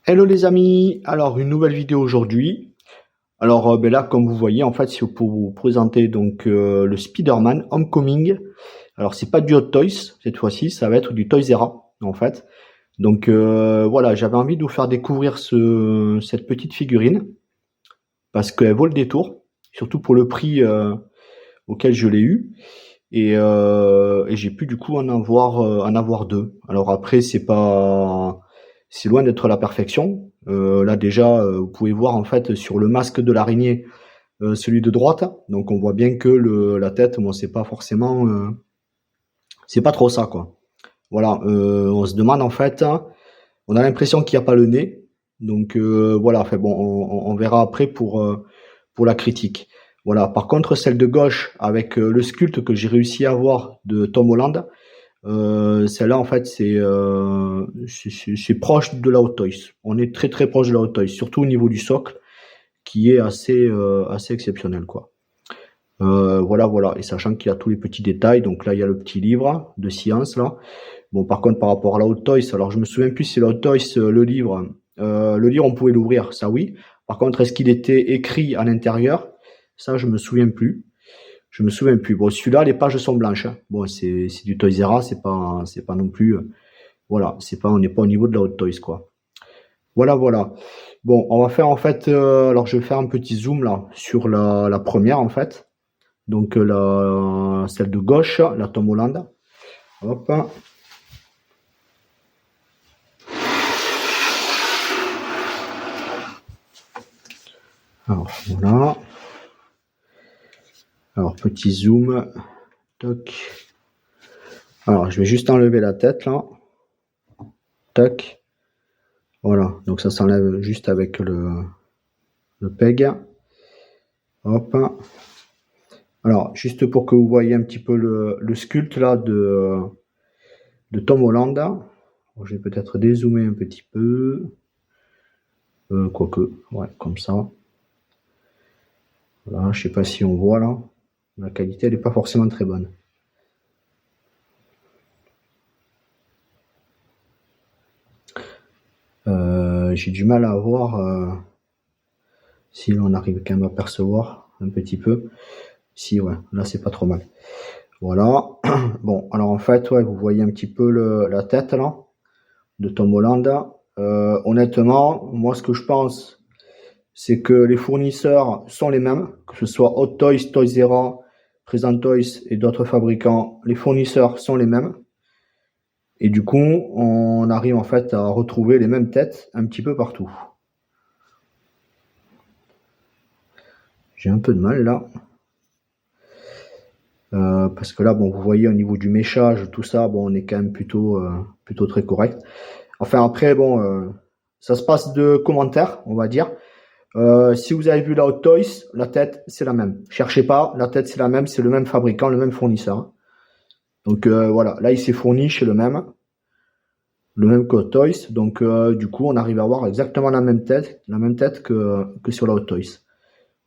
Hello les amis, alors une nouvelle vidéo aujourd'hui. Alors là comme vous voyez en fait c'est pour vous présenter donc le Spider-Man Homecoming. Alors c'est pas du Hot Toys cette fois-ci, ça va être du Toys R Us en fait. Donc voilà, j'avais envie de vous faire découvrir cette petite figurine parce qu'elle vaut le détour, surtout pour le prix auquel je l'ai eu. Et j'ai pu du coup en avoir deux. Alors après c'est loin d'être la perfection. Là déjà vous pouvez voir en fait sur le masque de l'araignée celui de droite. Donc on voit bien que la tête, bon c'est pas forcément c'est pas trop ça quoi. Voilà, on se demande en fait, on a l'impression qu'il n'y a pas le nez. Donc voilà, enfin bon, on verra après pour la critique. Voilà. Par contre, celle de gauche avec le sculpte que j'ai réussi à avoir de Tom Holland, celle-là en fait c'est proche de la Hot Toys. On est très très proche de la Hot Toys, surtout au niveau du socle qui est assez exceptionnel quoi. Voilà. Et sachant qu'il y a tous les petits détails, donc là il y a le petit livre de science là. Bon, par contre, par rapport à la Hot Toys, alors je me souviens plus si la Hot Toys, le livre, on pouvait l'ouvrir, ça oui. Par contre, est-ce qu'il était écrit à l'intérieur? Ça, je me souviens plus. Je me souviens plus. Bon, celui-là, les pages sont blanches, hein. Bon, c'est du Toys R Us, c'est pas non plus, voilà, on n'est pas au niveau de la Hot Toys, quoi. Voilà. Bon, on va faire en fait, alors je vais faire un petit zoom là sur la première en fait. Donc celle de gauche, la Tom Holland. Hop. Alors voilà. Alors petit zoom. Toc. Alors je vais juste enlever la tête là. Tac. Voilà. Donc ça s'enlève juste avec le peg. Hop. Alors juste pour que vous voyez un petit peu le sculpte là de Tom Holland. Bon, je vais peut-être dézoomer un petit peu. Quoique, ouais, comme ça. Voilà, je sais pas si on voit là. La qualité elle n'est pas forcément très bonne. J'ai du mal à voir si on arrive quand même à percevoir un petit peu. Si ouais, là c'est pas trop mal. Voilà. Bon, alors en fait, ouais, vous voyez un petit peu la tête là de Tom Holland. Honnêtement, moi ce que je pense, c'est que les fournisseurs sont les mêmes, que ce soit Hot Toys, Toys R Us, Present Toys et d'autres fabricants, les fournisseurs sont les mêmes. Et du coup, on arrive en fait à retrouver les mêmes têtes un petit peu partout. J'ai un peu de mal là. Parce que là, bon, vous voyez au niveau du méchage, tout ça, bon, on est quand même plutôt très correct. Enfin après, bon, ça se passe de commentaires, on va dire. Si vous avez vu la Hot Toys, la tête c'est la même. Cherchez pas, la tête c'est la même, c'est le même fabricant, le même fournisseur. Donc voilà, là il s'est fourni chez le même que Hot Toys. Donc du coup, on arrive à avoir exactement la même tête que sur la Hot Toys.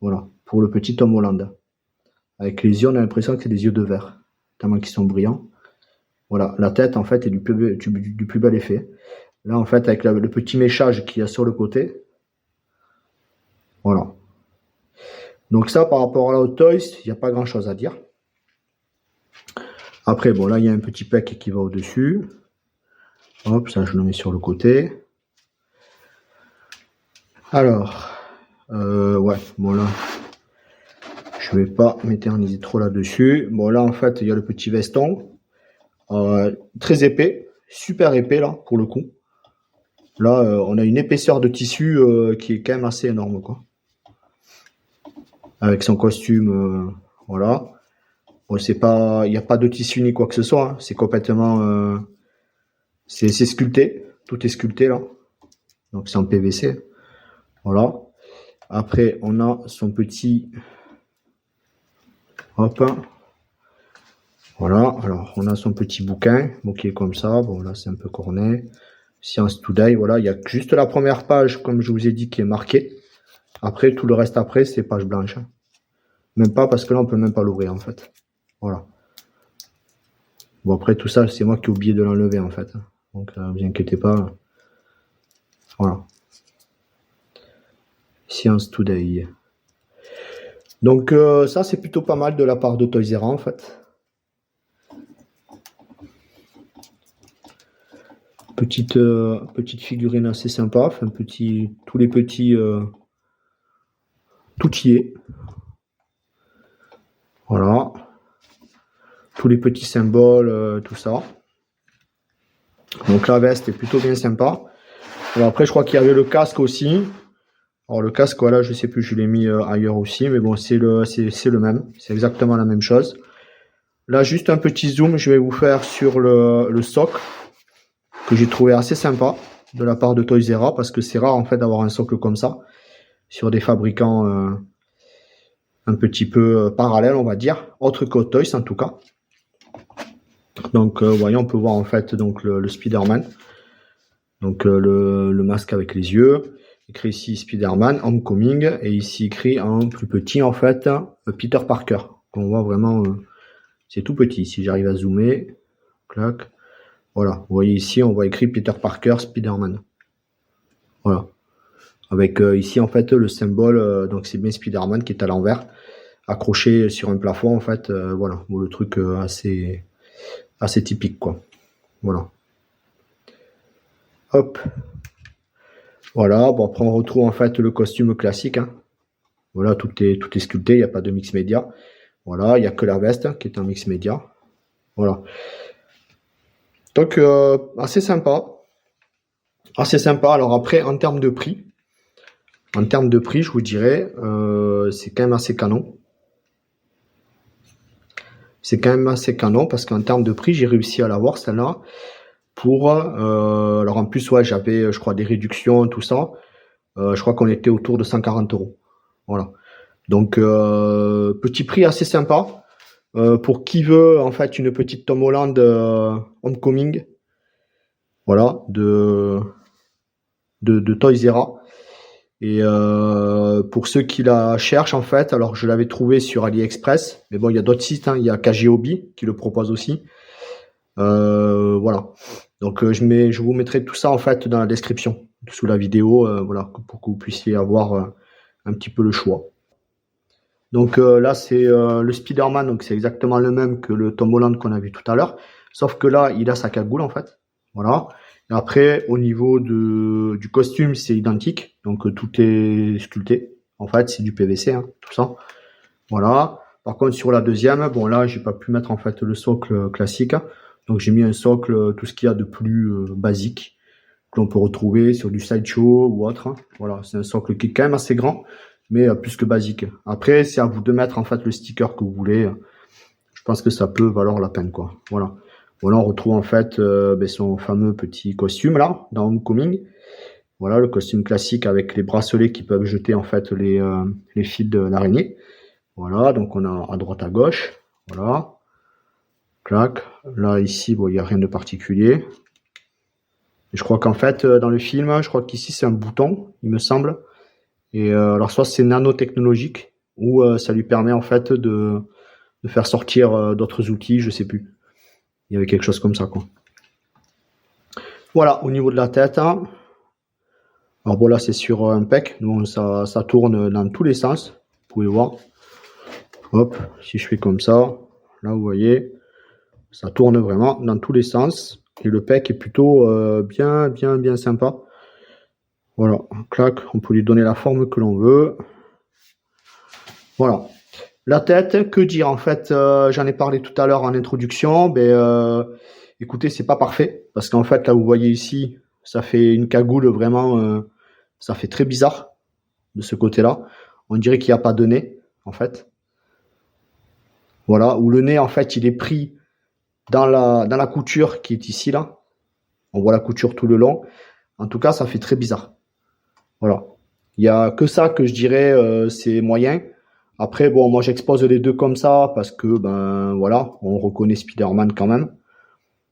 Voilà, pour le petit Tom Holland. Avec les yeux, on a l'impression que c'est des yeux de verre, tellement qu'ils sont brillants. Voilà, la tête en fait est du plus bel effet. Là en fait avec le petit méchage qu'il y a sur le côté. Voilà. Donc ça par rapport à la Hot Toys, il n'y a pas grand chose à dire. Après bon là il y a un petit pec qui va au dessus. Hop, ça je le mets sur le côté. Alors ouais, bon là je vais pas m'éterniser trop là-dessus. Bon là en fait il y a le petit veston. Très épais, super épais là pour le coup. Là on a une épaisseur de tissu qui est quand même assez énorme quoi. Avec son costume, voilà. Bon, c'est pas, il n'y a pas de tissu ni quoi que ce soit, hein. C'est complètement, c'est sculpté, tout est sculpté là. Donc c'est en PVC, voilà. Après on a son petit, hop, voilà. Alors on a son petit bouquin, bon, qui est comme ça. Bon là c'est un peu corné. Science Today, voilà. Il y a juste la première page, comme je vous ai dit, qui est marquée. Après tout le reste après c'est page blanche. Même pas parce que là on peut même pas l'ouvrir en fait. Voilà. Bon après tout ça c'est moi qui ai oublié de l'enlever en fait. Donc vous inquiétez pas. Voilà. Science Today. Donc ça c'est plutôt pas mal de la part de Toys R Us en fait. Petite figurine assez sympa, enfin tous les petits tout y est. Voilà. Tous les petits symboles, tout ça. Donc la veste est plutôt bien sympa. Alors après je crois qu'il y avait le casque aussi. Alors le casque voilà je sais plus, je l'ai mis ailleurs aussi, mais bon c'est le même, c'est exactement la même chose. Là juste un petit zoom je vais vous faire sur le socle que j'ai trouvé assez sympa de la part de Toys R Us, parce que c'est rare en fait d'avoir un socle comme ça sur des fabricants un petit peu parallèles on va dire, autre que Hot Toys en tout cas. Donc voyez on peut voir en fait donc le Spider-Man, donc le masque avec les yeux, écrit ici Spider-Man Homecoming, et ici écrit en plus petit en fait Peter Parker. On voit vraiment c'est tout petit, si j'arrive à zoomer, clac. Voilà, vous voyez ici, on voit écrit Peter Parker, Spider-Man. Voilà. Avec ici, en fait, le symbole, donc c'est bien Spider-Man qui est à l'envers, accroché sur un plafond, en fait. Voilà, le truc assez typique, quoi. Voilà. Hop. Voilà, bon, après, on retrouve, en fait, le costume classique. Hein. Voilà, tout est sculpté, il n'y a pas de mix média. Voilà, il n'y a que la veste qui est en mix média. Voilà. Donc, assez sympa. Assez sympa. Alors après, en termes de prix, je vous dirais, c'est quand même assez canon. C'est quand même assez canon parce qu'en termes de prix, j'ai réussi à l'avoir celle-là. Pour, alors en plus, ouais, j'avais, je crois, des réductions, tout ça. Je crois qu'on était autour de 140 €. Voilà. Donc, petit prix assez sympa. Pour qui veut, en fait, une petite Tom Holland Homecoming. Voilà, de Toys R Us. Et pour ceux qui la cherchent en fait, alors je l'avais trouvé sur AliExpress, mais bon il y a d'autres sites, hein, il y a KG Hobby qui le propose aussi. Voilà. Donc je vous mettrai tout ça en fait dans la description sous la vidéo, voilà, pour que vous puissiez avoir un petit peu le choix. Donc là c'est le Spider-Man, donc c'est exactement le même que le Tom Holland qu'on a vu tout à l'heure, sauf que là il a sa cagoule en fait. Voilà. Et après, au niveau du costume, c'est identique. Donc, tout est sculpté. En fait, c'est du PVC, hein, tout ça. Voilà. Par contre, sur la deuxième, bon, là, j'ai pas pu mettre, en fait, le socle classique. Donc, j'ai mis un socle, tout ce qu'il y a de plus basique, que l'on peut retrouver sur du Sideshow ou autre. Voilà. C'est un socle qui est quand même assez grand, mais plus que basique. Après, c'est à vous de mettre, en fait, le sticker que vous voulez. Je pense que ça peut valoir la peine, quoi. Voilà. Voilà, on retrouve en fait son fameux petit costume là, dans Homecoming. Voilà, le costume classique avec les bracelets qui peuvent jeter en fait les fils de l'araignée. Voilà, donc on a à droite à gauche. Voilà. Clac. Là, ici, bon, il n'y a rien de particulier. Et je crois qu'en fait, dans le film, je crois qu'ici c'est un bouton, il me semble. Et alors soit c'est nanotechnologique, ou ça lui permet en fait de faire sortir d'autres outils, je sais plus. Il y avait quelque chose comme ça, quoi. Voilà, au niveau de la tête. Hein. Alors bon, là, c'est sur un PEC. Donc, ça tourne dans tous les sens. Vous pouvez voir. Hop, si je fais comme ça, là, vous voyez, ça tourne vraiment dans tous les sens. Et le PEC est plutôt bien sympa. Voilà, clac, on peut lui donner la forme que l'on veut. Voilà. La tête, que dire en fait, j'en ai parlé tout à l'heure en introduction. Écoutez, c'est pas parfait parce qu'en fait là vous voyez ici, ça fait une cagoule vraiment, ça fait très bizarre de ce côté-là. On dirait qu'il n'y a pas de nez en fait. Voilà, où le nez en fait il est pris dans la couture qui est ici là. On voit la couture tout le long. En tout cas, ça fait très bizarre. Voilà. Il y a que ça que je dirais c'est moyen. Après, bon, moi j'expose les deux comme ça parce que, ben voilà, on reconnaît Spider-Man quand même.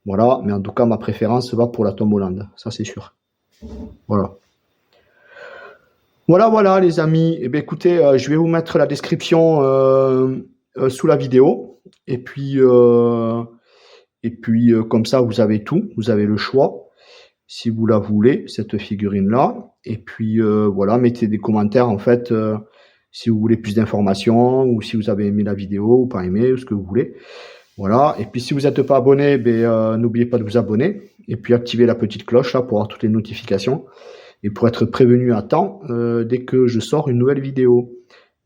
Voilà, mais en tout cas, ma préférence va pour la Tom Holland, ça c'est sûr. Voilà. Voilà, les amis. Eh bien, écoutez, je vais vous mettre la description sous la vidéo. Et puis comme ça, vous avez tout, vous avez le choix. si vous la voulez, cette figurine-là. Et puis voilà, mettez des commentaires en fait si vous voulez plus d'informations ou si vous avez aimé la vidéo ou pas aimé, ou ce que vous voulez. Voilà, et puis si vous n'êtes pas abonné, n'oubliez pas de vous abonner et puis activez la petite cloche là pour avoir toutes les notifications et pour être prévenu à temps dès que je sors une nouvelle vidéo.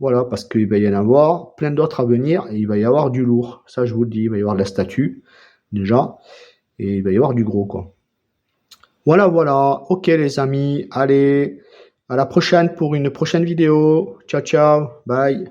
Voilà, parce qu'il va y en avoir plein d'autres à venir et il va y avoir du lourd. Ça, je vous le dis, il va y avoir de la statue déjà et il va y avoir du gros quoi. Voilà, voilà. Ok les amis, allez, à la prochaine pour une prochaine vidéo. Ciao, ciao, bye.